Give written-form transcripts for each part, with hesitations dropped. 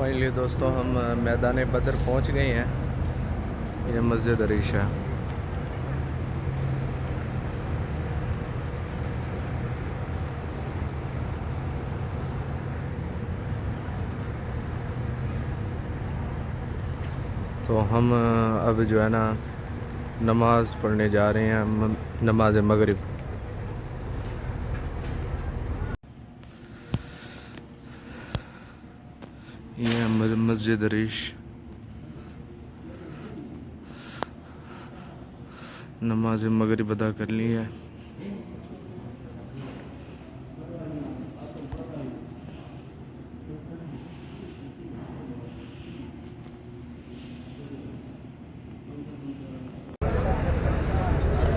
Finally دوستوں ہم میدان بدر پہنچ گئے ہیں. یہ مسجد عریش ہے. تو ہم اب جو ہے نا نماز پڑھنے جا رہے ہیں، نماز مغرب. یہ ہے مسجد عریش. نماز مغرب ادا کر لی ہے.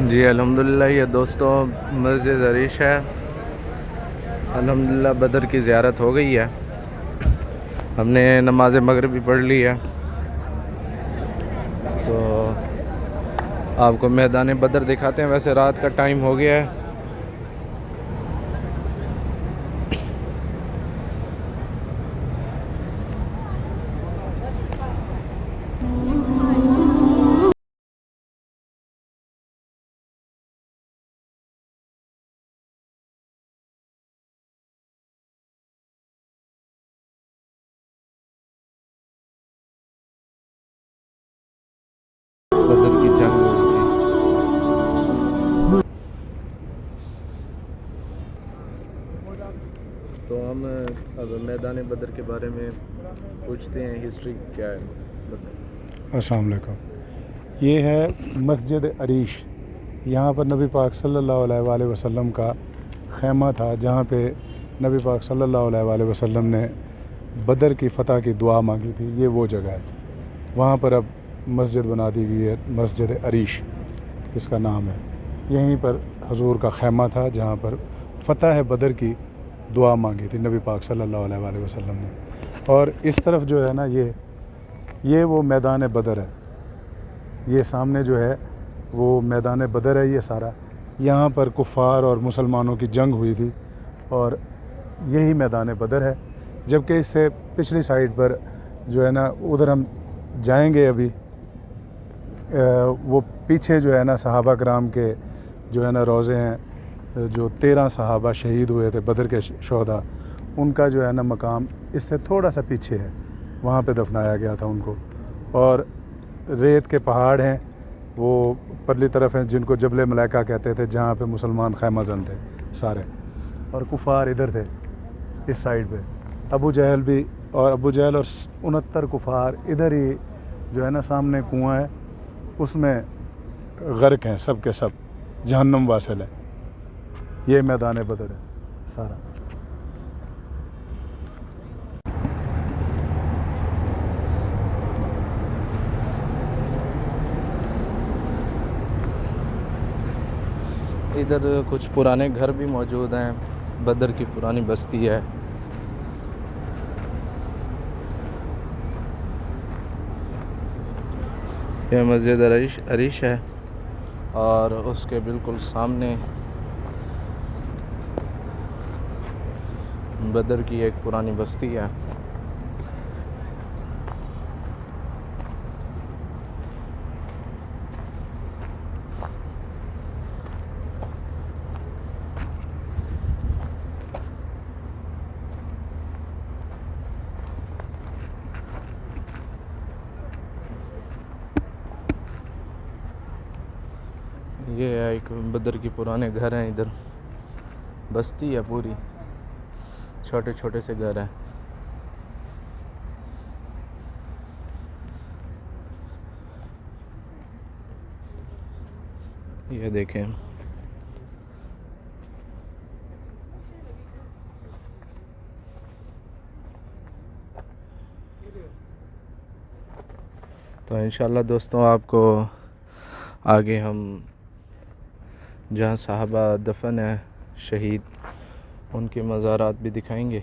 جی الحمدللہ یہ دوستوں مسجد عریش ہے. الحمدللہ بدر کی زیارت ہو گئی ہے. ہم نے نماز مغرب بھی پڑھ لی ہے. تو آپ کو میدان بدر دکھاتے ہیں. ویسے رات کا ٹائم ہو گیا ہے. بدر کی جنگ ہوئی تھی. تو ہم اب میدان بدر کے بارے میں پوچھتے ہیں، ہسٹری کیا ہے. السلام علیکم. یہ ہے مسجد عریش. یہاں پر نبی پاک صلی اللہ علیہ وآلہ وسلم کا خیمہ تھا، جہاں پہ نبی پاک صلی اللہ علیہ وآلہ وسلم نے بدر کی فتح کی دعا مانگی تھی. یہ وہ جگہ ہے. وہاں پر اب مسجد بنا دی گئی ہے، مسجد عریش اس کا نام ہے. یہیں پر حضور کا خیمہ تھا، جہاں پر فتح بدر کی دعا مانگی تھی نبی پاک صلی اللہ علیہ وآلہ وسلم نے. اور اس طرف جو ہے نا یہ وہ میدان بدر ہے. یہ سامنے جو ہے وہ میدان بدر ہے. یہ سارا یہاں پر کفار اور مسلمانوں کی جنگ ہوئی تھی، اور یہی میدان بدر ہے. جبکہ اس سے پچھلی سائڈ پر جو ہے نا ادھر ہم جائیں گے ابھی. وہ پیچھے جو ہے نا صحابہ کرام کے جو ہے نا روضے ہیں. جو 13 صحابہ شہید ہوئے تھے بدر کے شہداء، ان کا جو ہے نا مقام اس سے تھوڑا سا پیچھے ہے. وہاں پہ دفنایا گیا تھا ان کو. اور ریت کے پہاڑ ہیں وہ پرلی طرف ہیں، جن کو جبل ملائکہ کہتے تھے، جہاں پہ مسلمان خیمہ زن تھے سارے. اور کفار ادھر تھے اس سائڈ پہ. ابو جہل بھی، اور ابو جہل اور 69 کفار ادھر ہی جو ہے نا سامنے کنواں ہے، اس میں غرق ہیں سب کے سب، جہنم واصل ہے. یہ میدان بدر ہے سارا. ادھر کچھ پرانے گھر بھی موجود ہیں. بدر کی پرانی بستی ہے. یہ مسجد عریش ہے، اور اس کے بالکل سامنے بدر کی ایک پرانی بستی ہے. یہ ایک بدر کی پرانے گھر ہیں. ادھر بستی ہے پوری، چھوٹے چھوٹے سے گھر ہیں. یہ دیکھیں. تو انشاءاللہ دوستوں آپ کو آگے ہم جہاں صحابہ دفن ہیں شہید، ان کے مزارات بھی دکھائیں گے.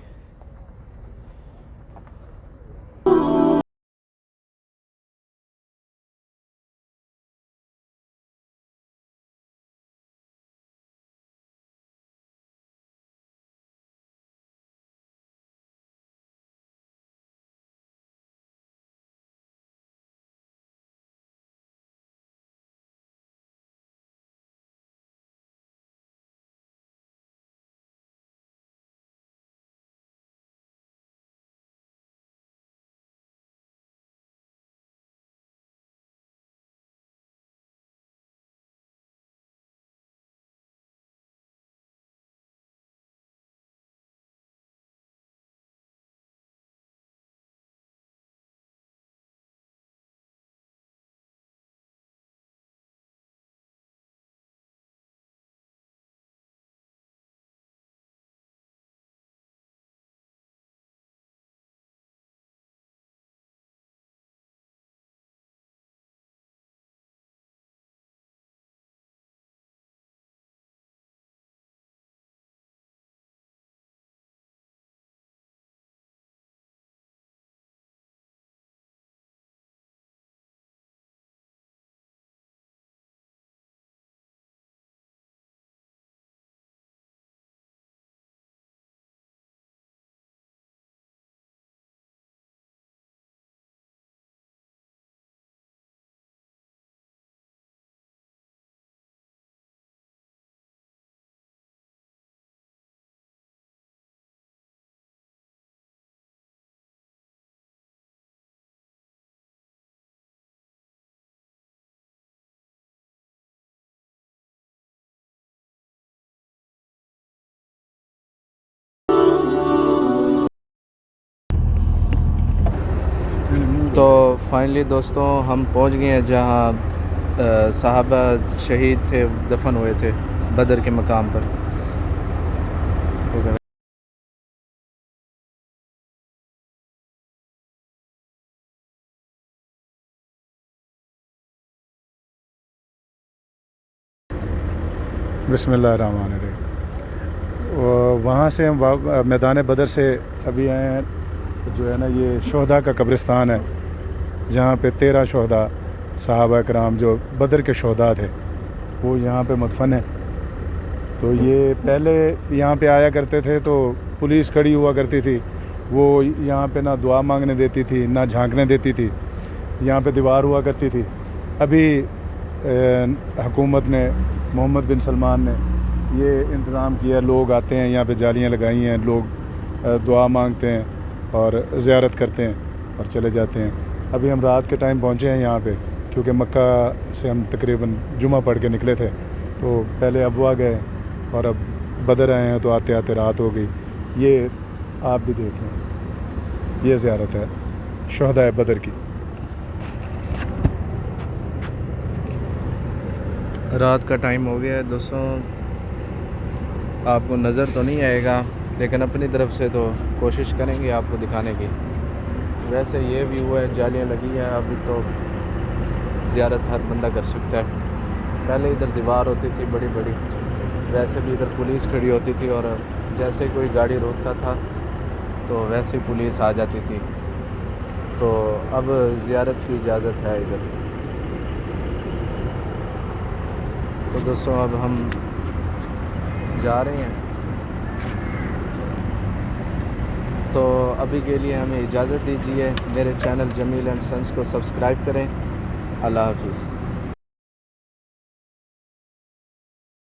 تو فائنلی دوستوں ہم پہنچ گئے ہیں جہاں صحابہ شہید تھے، دفن ہوئے تھے بدر کے مقام پر. بسم اللہ الرحمن الرحیم. وہاں سے ہم میدان بدر سے ابھی آئے ہیں. جو ہے نا یہ شہداء کا قبرستان ہے جہاں پہ 13 شہداء صحابہ کرام جو بدر کے شہداء تھے وہ یہاں پہ مدفن ہیں. تو یہ پہلے یہاں پہ آیا کرتے تھے تو پولیس کھڑی ہوا کرتی تھی، وہ یہاں پہ نہ دعا مانگنے دیتی تھی نہ جھانکنے دیتی تھی، یہاں پہ دیوار ہوا کرتی تھی. ابھی حکومت نے، محمد بن سلمان نے یہ انتظام کیا، لوگ آتے ہیں یہاں پہ، جالیاں لگائی ہیں، لوگ دعا مانگتے ہیں اور زیارت کرتے ہیں اور چلے جاتے ہیں. ابھی ہم رات کے ٹائم پہنچے ہیں یہاں پہ کیونکہ مکہ سے ہم تقریباً جمعہ پڑھ کے نکلے تھے، تو پہلے ابوا گئے اور اب بدر آئے ہیں تو آتے آتے رات ہو گئی. یہ آپ بھی دیکھ لیں، یہ زیارت ہے شہداء بدر کی. رات کا ٹائم ہو گیا ہے دوستوں، آپ کو نظر تو نہیں آئے گا لیکن اپنی طرف سے تو کوشش کریں گے آپ کو دکھانے کی. ویسے یہ ویو ہے، جالیاں لگی ہیں، ابھی تو زیارت ہر بندہ کر سکتا ہے. پہلے ادھر دیوار ہوتی تھی بڑی بڑی، ویسے بھی ادھر پولیس کھڑی ہوتی تھی اور جیسے کوئی گاڑی روکتا تھا تو ویسے پولیس آ جاتی تھی. تو اب زیارت کی اجازت ہے ادھر. تو دوستوں اب ہم جا رہے ہیں، تو ابھی کے لیے ہمیں اجازت دیجیے. میرے چینل جمیل اینڈ سنس کو سبسکرائب کریں. اللہ حافظ.